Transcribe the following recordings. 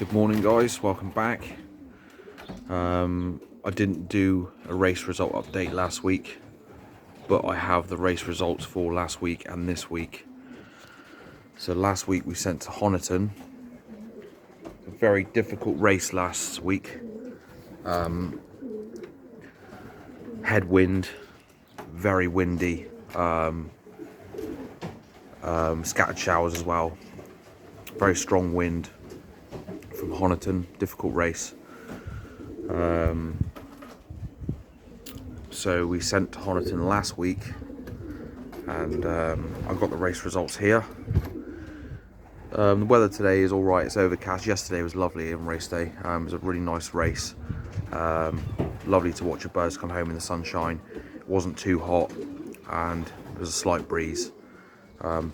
Good morning guys, welcome back. I didn't do a race result update last week, but I have the race results for last week and this week. So last week we sent to Honiton. A very difficult race last week. Headwind, very windy, scattered showers as well. Very strong wind from Honiton, difficult race. So we sent to Honiton last week, and I got the race results here. The weather today is alright, it's overcast. Yesterday was lovely on race day. It was a really nice race. Lovely to watch the birds come home in the sunshine. It wasn't too hot and there was a slight breeze.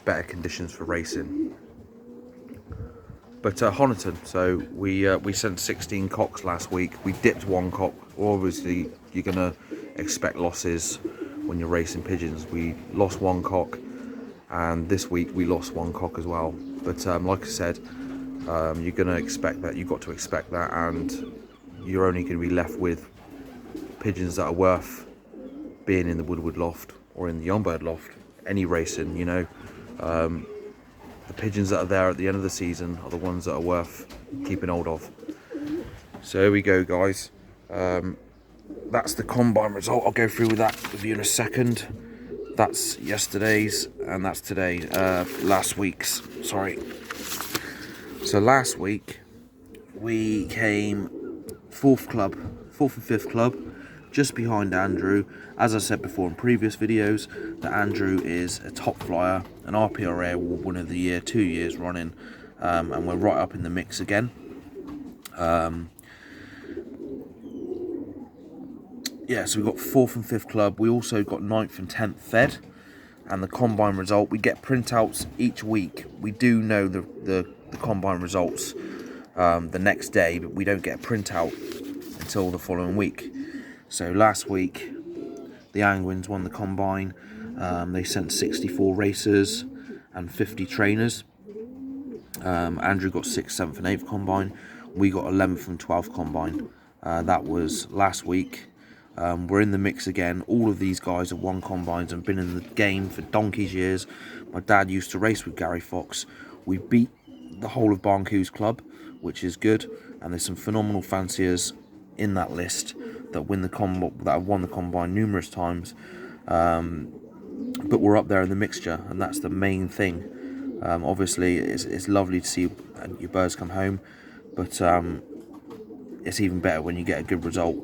Better conditions for racing. But Honiton, so we sent 16 cocks last week. We dipped one cock. Obviously you're going to expect losses when you're racing pigeons. We lost one cock, and this week we lost one cock as well. But like I said, you're going to expect that. You've got to expect that, and you're only going to be left with pigeons that are worth being in the Woodward loft or in the Youngbird loft. Any racing, you know. The pigeons that are there at the end of the season are the ones that are worth keeping hold of. So here we go, guys. That's the combine result. I'll go through with that with you in a second. That's yesterday's and that's today, last week's, sorry. So last week we came fourth and fifth club, just behind Andrew. As I said before in previous videos, that Andrew is a top flyer, an RPRA Award winner of the year, 2 years running, and we're right up in the mix again. Yeah, so we got fourth and fifth club. We also got 9th and 10th fed, and the combine result. We get printouts each week. We do know the combine results the next day, but we don't get a printout until the following week. So last week, the Angwins won the combine. They sent 64 racers and 50 trainers. Andrew got 6th, 7th and 8th combine. We got 11th and 12th combine. That was last week. We're in the mix again. All of these guys have won combines and been in the game for donkey's years. My dad used to race with Gary Fox. We beat the whole of Barncoo's club, which is good. And there's some phenomenal fanciers in that list that have won the combine numerous times. But we're up there in the mixture, and that's the main thing. Obviously, it's lovely to see your birds come home, but it's even better when you get a good result.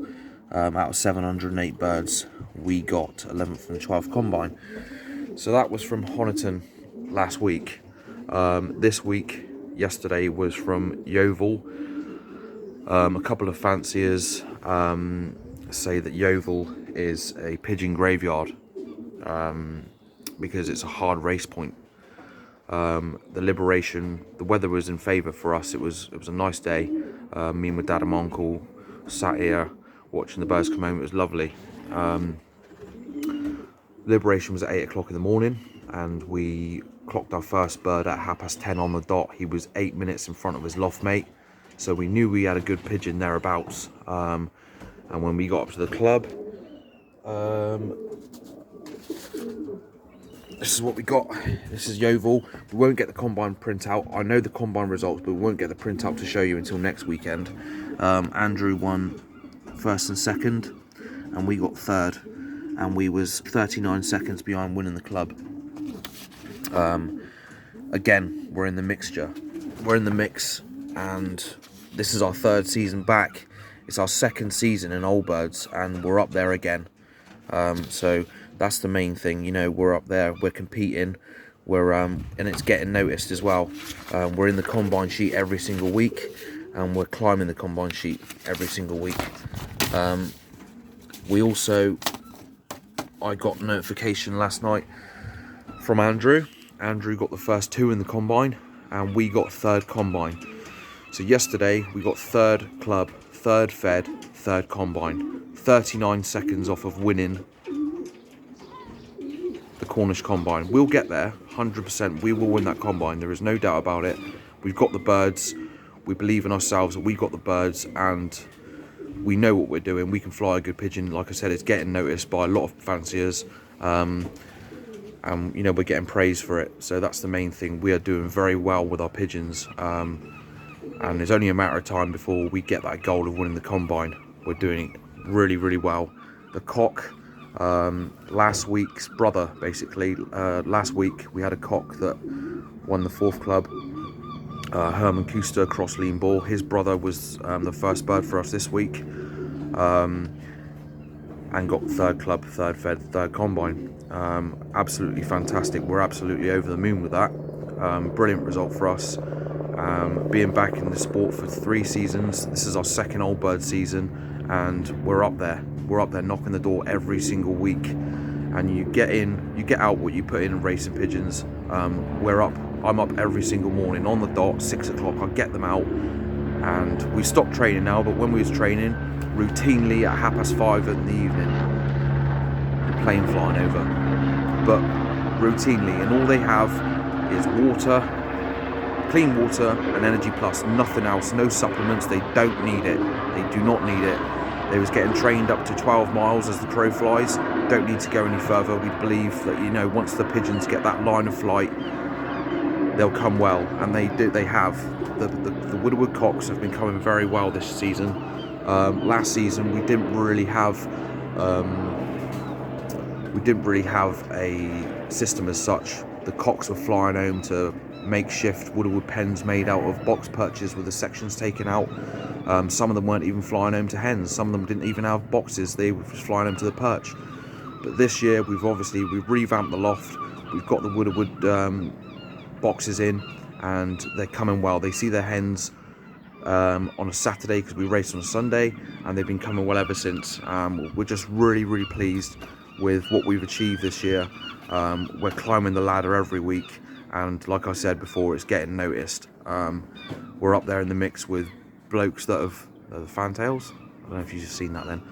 Out of 708 birds, we got 11th and 12th combine. So that was from Honiton last week. This week, yesterday, was from Yeovil. A couple of fanciers say that Yeovil is a pigeon graveyard because it's a hard race point. The Liberation, the weather was in favour for us. It was a nice day. Me and my dad and my uncle sat here watching the birds come home. It was lovely. Liberation was at 8 o'clock in the morning, and we clocked our first bird at 10:30 on the dot. He was 8 minutes in front of his loft mate, so we knew we had a good pigeon thereabouts. And when we got up to the club, this is what we got. This is Yeovil. We won't get the combine printout. I know the combine results, but we won't get the printout to show you until next weekend. Andrew won 1st and 2nd, and we got 3rd, and we was 39 seconds behind winning the club. Again, we're in the mixture. We're in the mix, and this is our 3rd season back. It's our 2nd season in Old Birds, and we're up there again. So that's the main thing, you know. We're up there, we're competing, we're and it's getting noticed as well. We're in the combine sheet every single week, and we're climbing the combine sheet every single week. I got notification last night from Andrew. Andrew got the first 2 in the combine, and we got 3rd combine. So yesterday we got 3rd club, 3rd fed, 3rd combine. 39 seconds off of winning the Cornish combine. We'll get there, 100%. We will win that combine. There is no doubt about it. We've got the birds. we believe in ourselves that we got the birds and we know what we're doing. We can fly a good pigeon. Like I said, it's getting noticed by a lot of fanciers, and you know, we're getting praise for it. So that's the main thing. We are doing very well with our pigeons, and it's only a matter of time before we get that goal of winning the combine. We're doing really, really well. The cock, last week's brother, basically. Last week we had a cock that won the 4th club. Herman Kuster, cross lean ball. His brother was the first bird for us this week, and got 3rd club, 3rd fed, 3rd combine. Absolutely fantastic. We're absolutely over the moon with that. Brilliant result for us. Being back in the sport for 3 seasons, this is our 2nd old bird season, and we're up there. We're up there knocking the door every single week. And you get in, you get out what you put in racing pigeons. I'm up every single morning on the dot, 6 o'clock. I get them out, and we stopped training now. But when we was training, routinely at 5:30 in the evening, the plane flying over. But routinely, and all they have is water, clean water, and Energy Plus. Nothing else. No supplements. They don't need it. They do not need it. They was getting trained up to 12 miles as the crow flies. Don't need to go any further. We believe that, you know, once the pigeons get that line of flight, they'll come well, and they do. They have. The Woodwood cocks have been coming very well this season. Last season we didn't really have a system as such. The cocks were flying home to makeshift Woodwood pens made out of box perches with the sections taken out. Some of them weren't even flying home to hens. Some of them didn't even have boxes. They were just flying home to the perch. But this year we've revamped the loft. We've got the Woodwood boxes in, and they're coming well. They see their hens on a Saturday because we race on a Sunday, and they've been coming well ever since. We're just really, really pleased with what we've achieved this year. We're climbing the ladder every week, and like I said before, it's getting noticed. We're up there in the mix with blokes that have the fantails. I don't know if you've just seen that then.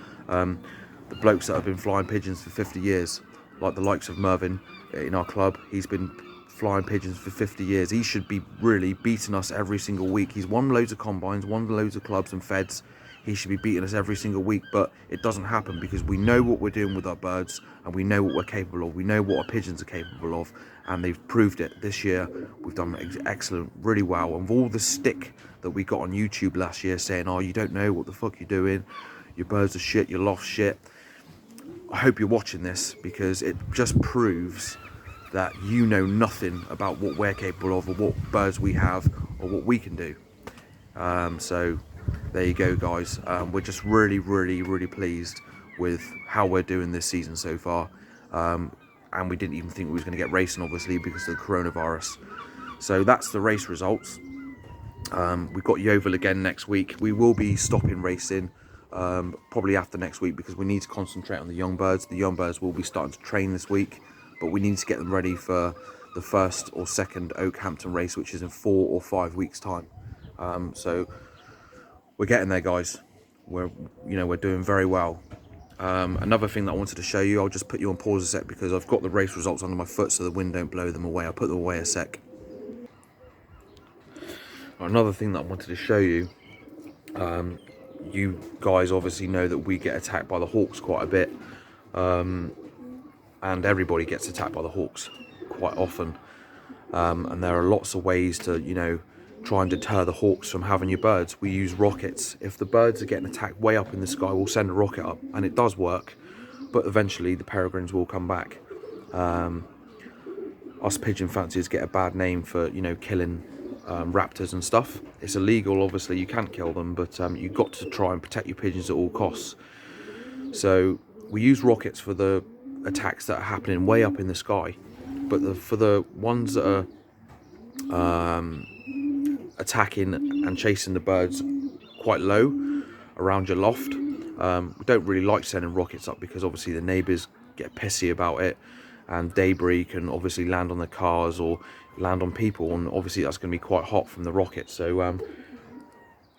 The blokes that have been flying pigeons for 50 years, like the likes of Mervyn in our club. He's been flying pigeons for 50 years. He should be really beating us every single week. He's won loads of combines, won loads of clubs and feds. He should be beating us every single week, but it doesn't happen because we know what we're doing with our birds, and we know what we're capable of. We know what our pigeons are capable of, and they've proved it this year. We've done excellent, really well. And with all the stick that we got on YouTube last year saying, oh, you don't know what the fuck you're doing, your birds are shit, your loft's shit. I hope you're watching this, because it just proves that you know nothing about what we're capable of, or what birds we have, or what we can do. So there you go, guys. We're just really, really, really pleased with how we're doing this season so far. And we didn't even think we was going to get racing, obviously, because of the coronavirus. So that's the race results. We've got Yeovil again next week. We will be stopping racing probably after next week, because we need to concentrate on the young birds. The young birds will be starting to train this week, but we need to get them ready for the 1st or 2nd Oakhampton race, which is in 4 or 5 weeks time. So we're getting there, guys. We're doing very well. Another thing that I wanted to show you, I'll just put you on pause a sec because I've got the race results under my foot so the wind don't blow them away. I'll put them away a sec. Another thing that I wanted to show you, you guys obviously know that we get attacked by the hawks quite a bit. And everybody gets attacked by the hawks quite often, and there are lots of ways to try and deter the hawks from having your birds. We use rockets. If the birds are getting attacked way up in the sky, we'll send a rocket up, and it does work, but eventually the peregrines will come back. Us pigeon fanciers get a bad name for killing raptors and stuff. It's illegal, obviously, you can't kill them, but you've got to try and protect your pigeons at all costs. So we use rockets for the attacks that are happening way up in the sky, but for the ones that are attacking and chasing the birds quite low around your loft, we don't really like sending rockets up, because obviously the neighbours get pissy about it, and debris can obviously land on the cars or land on people, and obviously that's going to be quite hot from the rocket. So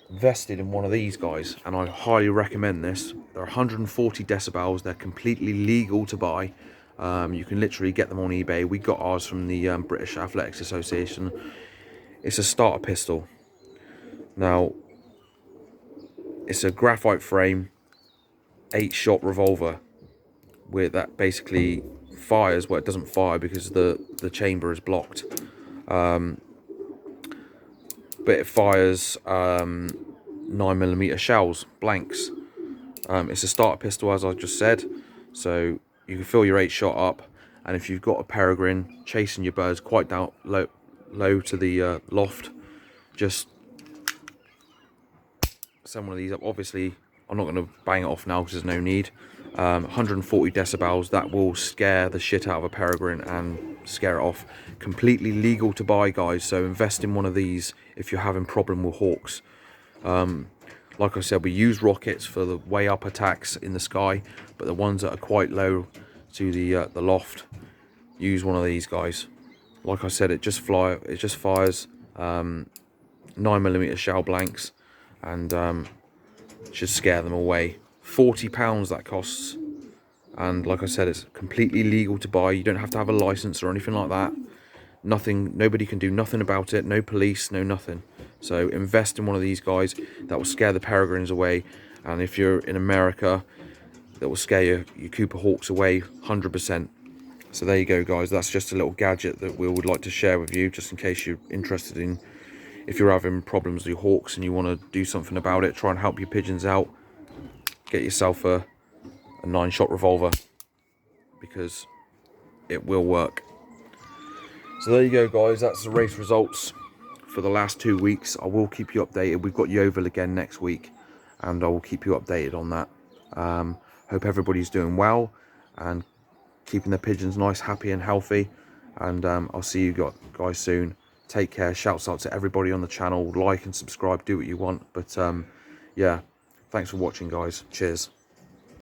invested in one of these guys, and I highly recommend this. They're 140 decibels. They're completely legal to buy. You can literally get them on eBay. We got ours from the British Athletics Association. It's a starter pistol. Now, it's a graphite frame 8-shot revolver with that basically fires where it doesn't fire because the chamber is blocked, but it fires 9mm shells, blanks. It's a starter pistol, as I just said, so you can fill your 8-shot up, and if you've got a peregrine chasing your birds quite down low to the loft, just send one of these up. Obviously I'm not going to bang it off now because there's no need. 140 decibels, that will scare the shit out of a peregrine and scare it off. Completely legal to buy, guys, so invest in one of these if you're having problem with hawks. Like I said, we use rockets for the way up attacks in the sky, but the ones that are quite low to the loft, use one of these guys. Like I said, it just fires 9mm shell blanks, and should scare them away. £40 that costs, and like I said, it's completely legal to buy. You don't have to have a license or anything like that. Nothing, nobody can do nothing about it. No police, no nothing. So invest in one of these guys. That will scare the peregrines away, and if you're in America, that will scare your Cooper hawks away 100%. So there you go, guys. That's just a little gadget that we would like to share with you, just in case you're interested in, if you're having problems with your hawks and you want to do something about it, try and help your pigeons out, get yourself a 9-shot revolver, because it will work. So there you go, guys. That's the race results for the last 2 weeks. I will keep you updated. We've got Yeovil again next week, and I will keep you updated on that. Hope everybody's doing well and keeping their pigeons nice, happy and healthy, and I'll see you guys soon. Take care. Shouts out to everybody on the channel. Like and subscribe, do what you want, but yeah, thanks for watching, guys. Cheers.